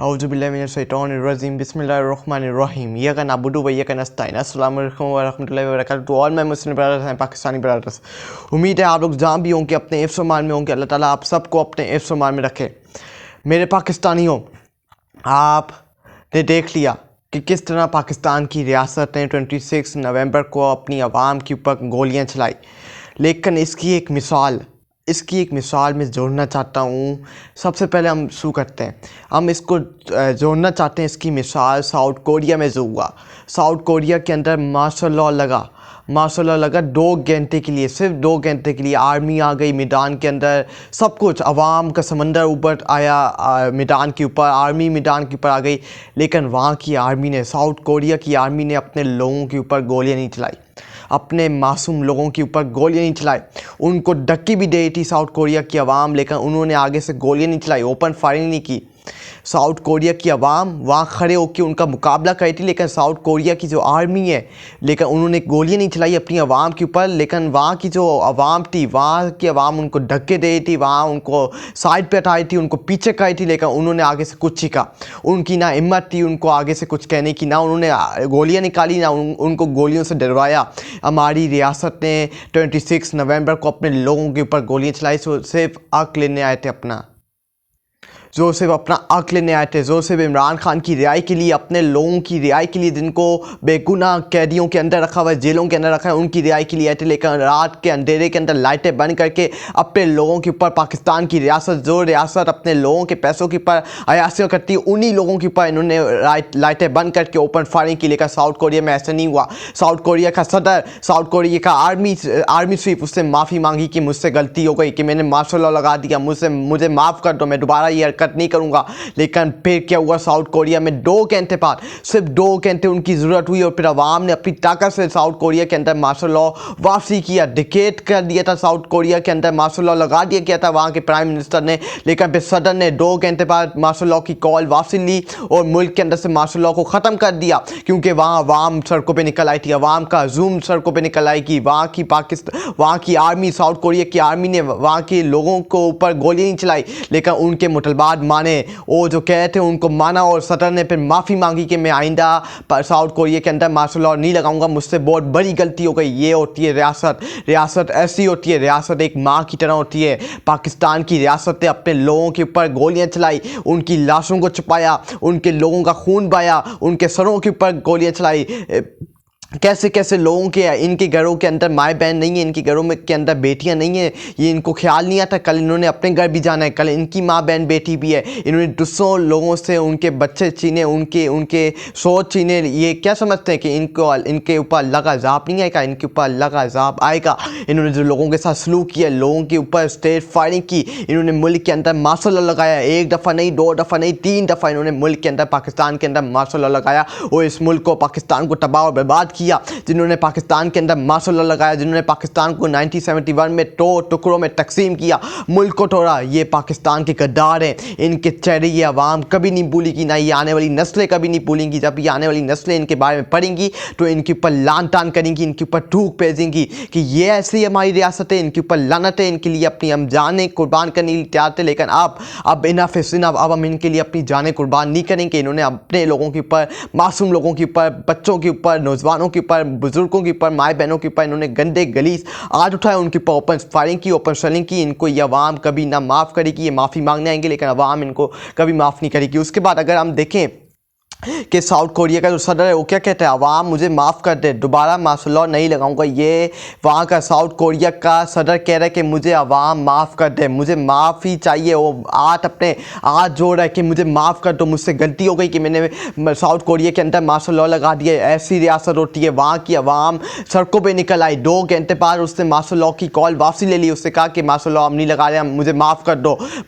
اعوذ باللہ من الشیطان الرجیم بسم اللہ الرحمن الرحیم یہ کا نعبد و یہ کا نستعین السلام علیکم ورحمۃ اللہ وبرکاتہ to all my Muslim brothers ہیں پاکستانی برادرز. امید ہے آپ لوگ جہاں بھی ہوں کہ اپنے حفظ و امان میں ہوں کہ اللہ تعالیٰ آپ سب کو اپنے حفظ و امان میں رکھے. میرے پاکستانیوں، آپ نے دیکھ لیا کہ کس طرح پاکستان کی ریاست نے 26 نومبر کو اپنی عوام کے اوپر گولیاں چلائی، لیکن اس کی ایک مثال میں جوڑنا چاہتا ہوں. سب سے پہلے ہم شروع کرتے ہیں، ہم اس کو جوڑنا چاہتے ہیں. اس کی مثال ساؤتھ کوریا میں جو ہوا. ساؤتھ کوریا کے اندر ماشاء اللہ لگا 2 گھنٹے کے لیے، صرف 2 گھنٹے کے لیے آرمی آ گئی میدان کے اندر. سب کچھ عوام کا سمندر اوپر آیا، میدان کے اوپر آرمی میدان کے اوپر آ گئی، لیکن وہاں کی آرمی نے، ساؤتھ کوریا کی آرمی نے اپنے لوگوں کے اوپر گولیاں نہیں چلائی، اپنے معصوم لوگوں کے اوپر گولیاں نہیں چلائی. ان کو ڈکی بھی دے تھی ساؤتھ کوریا کی عوام، لیکن انہوں نے آگے سے گولیاں نہیں چلائی، اوپن فائرنگ نہیں کی. ساؤتھ کوریا کی عوام وہاں کھڑے ہو کے ان کا مقابلہ کری تھی، لیکن ساؤتھ کوریا کی جو آرمی ہے، لیکن انہوں نے گولیاں نہیں چلائی اپنی عوام کے اوپر. لیکن وہاں کی جو عوام تھی، وہاں کی عوام ان کو دھکے دے تھی، وہاں ان کو سائڈ پہ ہٹائی تھی، ان کو پیچھے کری تھی، لیکن انہوں نے آگے سے کچھ نہیں کہا. ان کی نہ ہمت تھی ان کو آگے سے کچھ کہنے کی، نہ انہوں نے گولیاں نکالی، نہ ان کو گولیوں سے ڈروایا. ہماری ریاست نے 26 نومبر کو اپنے لوگوں کے اوپر گولیاں چلائی، صرف حق لینے آئے تھے اپنا، جو صرف اپنا حق لینے آئے تھے، جو صرف عمران خان کی رہائی کے لیے، اپنے لوگوں کی رہائی کے لیے، جن کو بے گناہ قیدیوں کے اندر رکھا ہوا ہے، جیلوں کے اندر رکھا ہے، ان کی رہائی کے لیے آئے تھے. لیکن رات کے اندھیرے کے اندر لائٹیں بند کر کے اپنے لوگوں کے اوپر، پاکستان کی ریاست، جو ریاست اپنے لوگوں کے پیسوں کے اوپر عیاشیاں کرتی ہے، انہی لوگوں کے اوپر انہوں نے لائٹیں بند کر کے اوپن فائرنگ کی. لیکن ساؤتھ کوریا میں ایسا نہیں ہوا. ساؤتھ کوریا کا صدر، ساؤتھ کوریا کا آرمی چیف، اس سے معافی مانگی کہ مجھ سے غلطی ہو گئی، کہ میں نے ماشاء اللہ لگا دیا، مجھے معاف کر دو، میں دوبارہ یہ حرکت نہیں کروں گا. لیکن پھر کیا ہوا؟ ساؤتھ کوریا میں 2 گھنٹے بعد، صرف 2 گھنٹے ان کی ضرورت ہوئی، اور پھر عوام نے اپنی طاقت سے ساؤتھ کوریا کے اندر ماشاء اللہ واپسی کیا. ڈکیٹ کر دیا تھا ساؤتھ کوریا کے اندر، ماشاء اللہ لگا دیا گیا تھا وہاں کے پرائم منسٹر نے. لیکن پھر صدر نے 2 گھنٹے بعد ماشاء اللہ کی کال واپسی لی اور ملک کے اندر سے ماشاء اللہ کو ختم کر دیا، کیونکہ وہاں عوام سڑکوں پہ نکل آئی تھی، عوام کا ہجوم سڑکوں پہ نکل آئی کہ وہاں کی آرمی، ساؤتھ کوریا کی آرمی نے وہاں کے لوگوں کو اوپر گولیاں نہیں چلائی، لیکن ان کے مطالبات مانے، وہ جو کہے تھے ان کو مانا. اور صدر نے پھر معافی مانگی کہ میں آئندہ ساؤتھ کوریا کے اندر ماشاء اللہ نہیں لگاؤں گا، مجھ سے بہت بڑی غلطی ہو گئی. یہ ہوتی ہے ریاست ایسی ہوتی ہے، ریاست ایک ماں کی طرح ہوتی ہے. پاکستان کی ریاست نے اپنے لوگوں کے اوپر گولیاں چلائی، ان کی لاشوں کو چھپایا، ان کے لوگوں کا خون بہایا، ان کے سروں کے اوپر گولیاں چلائی. کیسے لوگوں کے، ان کے گھروں کے اندر مائیں بہن نہیں ہیں، ان کے گھروں میں کے اندر بیٹیاں نہیں ہیں، یہ ان کو خیال نہیں آتا کل انہوں نے اپنے گھر بھی جانا ہے، کل ان کی ماں بہن بیٹی بھی ہے. انہوں نے دوسروں لوگوں سے ان کے بچے چھینے، ان کے سوچ چھینے. یہ کیا سمجھتے ہیں کہ ان کے اوپر اللہ کا عذاب نہیں آئے گا؟ ان کے اوپر اللہ کا عذاب آئے گا. انہوں نے جو لوگوں کے ساتھ سلوک کیا، لوگوں کے اوپر اسٹیٹ فائرنگ کی، انہوں نے ملک کے اندر ماشاء اللہ لگایا. 1 دفعہ نہیں، 2 دفعہ نہیں، 3 دفعہ انہوں نے ملک کے اندر، پاکستان کے اندر ماشاء اللہ لگایا، اور اس ملک کو، پاکستان کو تباہ اور برباد کیا. جنہوں نے پاکستان کے اندر ماشاء اللہ لگایا، جنہوں نے پاکستان کو 1971 میں ٹکڑوں میں تقسیم کیا، ملک کو توڑا، یہ پاکستان کے غدار ہیں. ان کے چہرے یہ عوام کبھی نہیں بھولے گی، نہ یہ آنے والی نسلیں کبھی نہیں بھولیں گی. جب یہ آنے والی نسلیں ان کے بارے میں پڑھیں گی تو ان کے اوپر لعن طعن کریں گی، ان کے اوپر تھوک بھیجیں گی کہ یہ ایسی ہماری ریاست ہے، ان کے اوپر لعنت ہے، ان کے لیے اپنی ہم جانیں قربان کرنے کے لیے تیار تھے. لیکن اب انف از انف، اب ہم ان کے لیے اپنی جانیں قربان نہیں کریں گے. انہوں نے اپنے لوگوں کے اوپر، معصوم لوگوں کے اوپر، بچوں کے اوپر، نوجوانوں کے اوپر، بزرگوں کے اوپر، مائیں بہنوں کے اوپر انہوں نے گندے غلیظ ہاتھ اٹھائے، ان کے اوپر اوپن فائرنگ کی، اوپن شیلنگ کی. ان کو یہ عوام کبھی نہ معاف کرے گی. یہ معافی مانگنے آئیں گے لیکن عوام ان کو کبھی معاف نہیں کرے گی. اس کے بعد اگر ہم دیکھیں کہ ساؤتھ کوریا کا جو صدر ہے وہ کیا کہتا ہے؟ عوام مجھے معاف کر دے، دوبارہ ماشاء اللہ نہیں لگاؤں گا. یہ وہاں کا ساؤتھ کوریا کا صدر کہہ رہا ہے کہ مجھے عوام معاف کر دے، مجھے معافی چاہیے. وہ اپنے ہاتھ جوڑ رہا ہے کہ مجھے معاف کر دو، مجھ سے غلطی ہو گئی کہ میں نے ساؤتھ کوریا کے اندر ماشاء اللہ لگا دیا. ایسی ریاست ہوتی ہے. وہاں کی عوام سڑکوں پہ نکل آئی. 2 گھنٹے بعد اس نے ماشاء اللہ کی کال واپسی لے لی. اس سے کہا کہ ماشاء اللہ ہم نہیں لگا رہے، مجھے معاف کر دو،